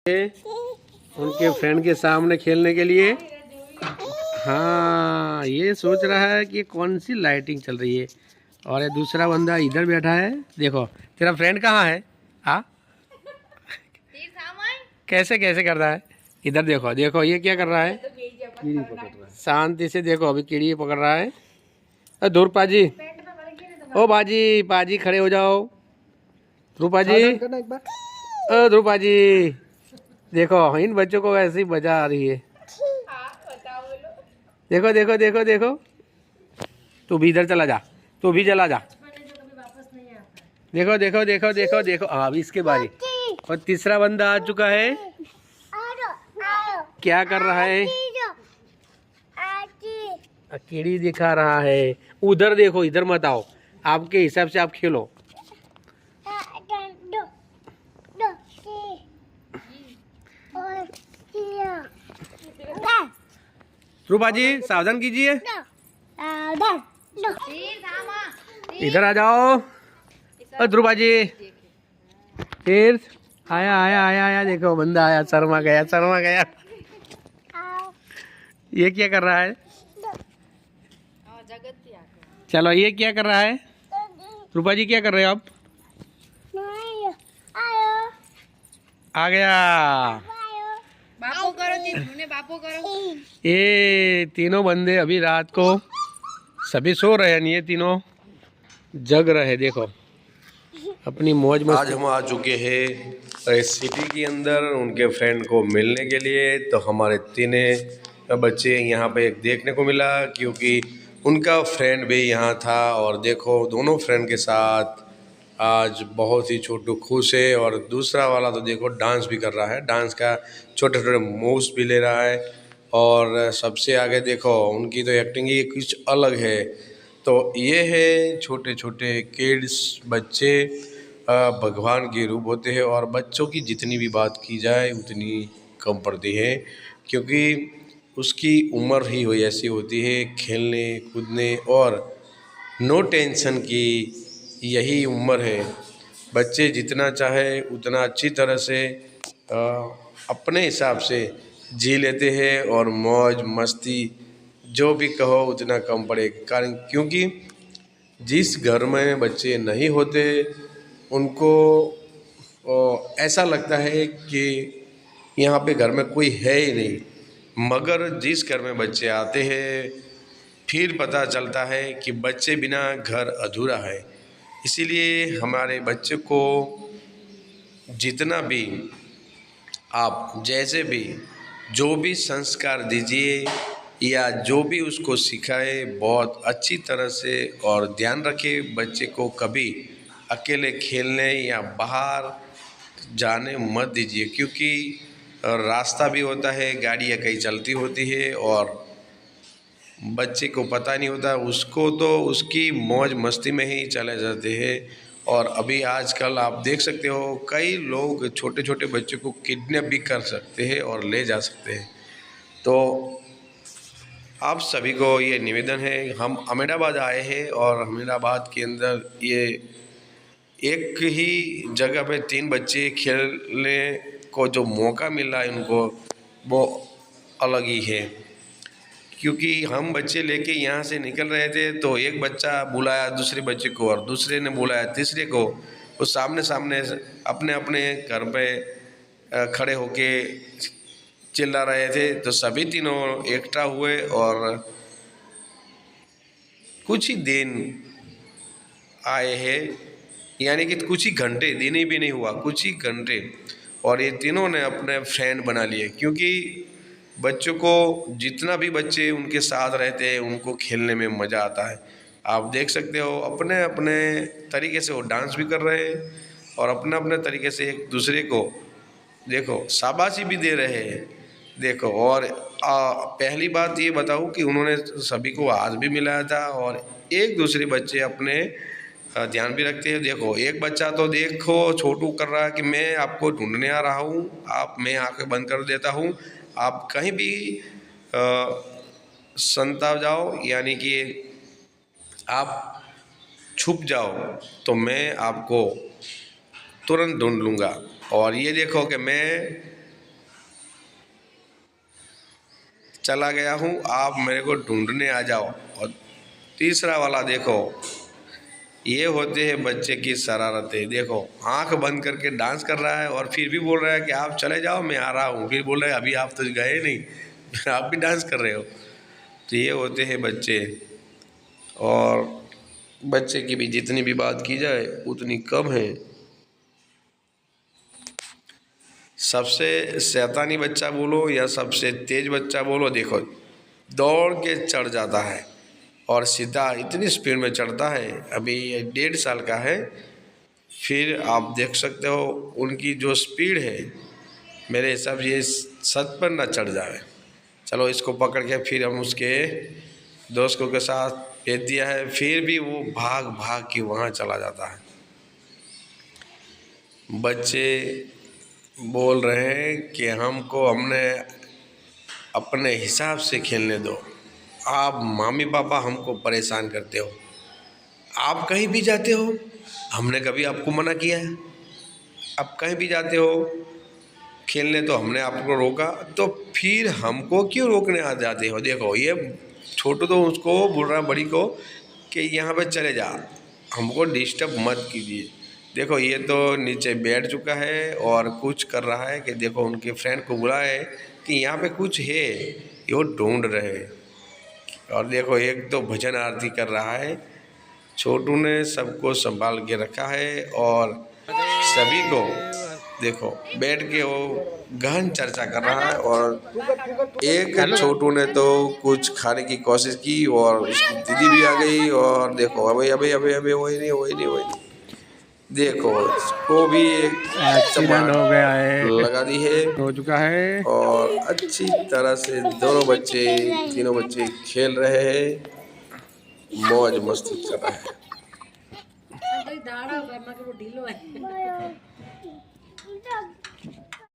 उनके फ्रेंड के सामने खेलने के लिए। हाँ, ये सोच रहा है कि कौन सी लाइटिंग चल रही है। और ये दूसरा बंदा इधर बैठा है। देखो तेरा फ्रेंड कहाँ है? हाँ, कैसे कैसे कर रहा है? इधर देखो, देखो ये क्या कर रहा है? कीड़ी पकड़ रहा है। शांति से देखो, अभी कीड़ी पकड़ रहा है। दूर पाजी, ओ बाजी, पाजी खड़े हो जाओ। ध्रुव पाजी, ध्रुव पाजी, देखो इन बच्चों को ऐसी मजा आ रही है। देखो देखो देखो देखो, तू भी इधर चला जा, तू भी चला जा। देखो देखो देखो देखो देखो, अभी इसके बारी। और तीसरा बंदा आ चुका है। क्या कर रहा है? कीड़ी दिखा रहा है। उधर देखो, इधर मत आओ। आपके हिसाब से आप खेलो। ध्रुव जी सावधान कीजिए। इधर आ जाओ। ध्रुव जी फिर आया आया आया आया, देखो बंदा आया, शर्मा गया शर्मा गया। ये क्या कर रहा है? चलो ये क्या कर रहा है? रूपा जी क्या कर रहे हो आप? आ गया। बापो करो, बापो करो। ये तीनों बंदे अभी रात को सभी सो रहे हैं, ये तीनों जग रहे। देखो अपनी मौज मस्ती। आज हम आ चुके हैं सिटी के अंदर उनके फ्रेंड को मिलने के लिए। तो हमारे तीनों बच्चे यहाँ पे एक देखने को मिला, क्योंकि उनका फ्रेंड भी यहाँ था। और देखो दोनों फ्रेंड के साथ आज बहुत ही छोटू खुश है। और दूसरा वाला तो देखो डांस भी कर रहा है, डांस का छोटे छोटे मूव्स भी ले रहा है। और सबसे आगे देखो उनकी तो एक्टिंग ही कुछ अलग है। तो ये है छोटे छोटे किड्स, बच्चे भगवान के रूप होते हैं। और बच्चों की जितनी भी बात की जाए उतनी कम पड़ती है, क्योंकि उसकी उम्र ही हुई ऐसी होती है, खेलने कूदने और नो टेंशन की यही उम्र है। बच्चे जितना चाहे उतना अच्छी तरह से अपने हिसाब से जी लेते हैं। और मौज मस्ती जो भी कहो उतना कम पड़े, कारण क्योंकि जिस घर में बच्चे नहीं होते उनको ऐसा लगता है कि यहाँ पे घर में कोई है ही नहीं। मगर जिस घर में बच्चे आते हैं फिर पता चलता है कि बच्चे बिना घर अधूरा है। इसीलिए हमारे बच्चे को जितना भी आप जैसे भी जो भी संस्कार दीजिए या जो भी उसको सिखाए बहुत अच्छी तरह से, और ध्यान रखें बच्चे को कभी अकेले खेलने या बाहर जाने मत दीजिए, क्योंकि रास्ता भी होता है, गाड़ियाँ कहीं चलती होती है और बच्चे को पता नहीं होता, उसको तो उसकी मौज मस्ती में ही चले जाते हैं। और अभी आजकल आप देख सकते हो कई लोग छोटे छोटे बच्चों को किडनैप भी कर सकते हैं और ले जा सकते हैं। तो आप सभी को ये निवेदन है, हम अहमदाबाद आए हैं और अहमदाबाद के अंदर ये एक ही जगह पे 3 बच्चे खेलने को जो मौका मिल रहा है उनको, वो अलग ही है। क्योंकि हम बच्चे लेके यहाँ से निकल रहे थे तो एक बच्चा बुलाया दूसरे बच्चे को और दूसरे ने बुलाया तीसरे को, वो सामने सामने अपने अपने घर पे खड़े होके चिल्ला रहे थे। तो सभी तीनों एकट्ठा हुए और कुछ ही दिन आए हैं, यानी कि कुछ ही घंटे, दिन ही भी नहीं हुआ, कुछ ही घंटे, और ये तीनों ने अपने फ्रेंड बना लिए। क्योंकि बच्चों को जितना भी बच्चे उनके साथ रहते हैं उनको खेलने में मज़ा आता है। आप देख सकते हो अपने अपने तरीके से वो डांस भी कर रहे हैं और अपने अपने तरीके से एक दूसरे को देखो शाबाशी भी दे रहे हैं। देखो और पहली बात ये बताऊँ कि उन्होंने सभी को हाथ भी मिलाया था और एक दूसरे बच्चे अपने ध्यान भी रखते हैं। देखो एक बच्चा तो देखो छोटू कर रहा है कि मैं आपको ढूंढने आ रहा हूँ, मैं आंखें बंद कर देता हूँ, आप कहीं भी संता जाओ, यानी कि आप छुप जाओ तो मैं आपको तुरंत ढूंढ लूँगा। और ये देखो कि मैं चला गया हूँ, आप मेरे को ढूंढने आ जाओ। और तीसरा वाला देखो, ये होते हैं बच्चे की शरारतें। देखो आंख बंद करके डांस कर रहा है और फिर भी बोल रहा है कि आप चले जाओ मैं आ रहा हूँ। फिर बोल रहे हैं अभी आप तो गए नहीं आप भी डांस कर रहे हो। तो ये होते हैं बच्चे। और बच्चे की भी जितनी भी बात की जाए उतनी कम है। सबसे शैतानी बच्चा बोलो या सबसे तेज बच्चा बोलो, देखो दौड़ के चढ़ जाता है और सीधा इतनी स्पीड में चढ़ता है। अभी ये 1.5 साल का है। फिर आप देख सकते हो उनकी जो स्पीड है, मेरे हिसाब से ये 7 पर ना चढ़ जाए। चलो इसको पकड़ के फिर हम उसके दोस्तों के साथ भेज दिया है। फिर भी वो भाग भाग के वहाँ चला जाता है। बच्चे बोल रहे हैं कि हमने अपने हिसाब से खेलने दो, आप मम्मी पापा हमको परेशान करते हो, आप कहीं भी जाते हो, हमने कभी आपको मना किया है? आप कहीं भी जाते हो खेलने तो हमने आपको रोका, तो फिर हमको क्यों रोकने आ जाते हो? देखो ये छोटू तो उसको बोल रहा बड़ी को कि यहाँ पे चले जा, हमको डिस्टर्ब मत कीजिए। देखो ये तो नीचे बैठ चुका है और कुछ कर रहा है कि देखो उनके फ्रेंड को बुलाए कि यहाँ पे कुछ है, ये वो ढूंढ रहे हैं। और देखो एक तो भजन आरती कर रहा है। छोटू ने सबको संभाल के रखा है और सभी को देखो बैठ के वो गहन चर्चा कर रहा है। और एक छोटू ने तो कुछ खाने की कोशिश की और उसकी दीदी भी आ गई और देखो अबे अबे अबे अबे वही नहीं देखो इसको भी एक एक्सीडेंट हो गया है, लगा दी है हो चुका है। और अच्छी तरह से तीनों बच्चे खेल रहे हैं, मौज मस्ती कर रहे हैं। दाड़ा भरना के वो ढीलो है।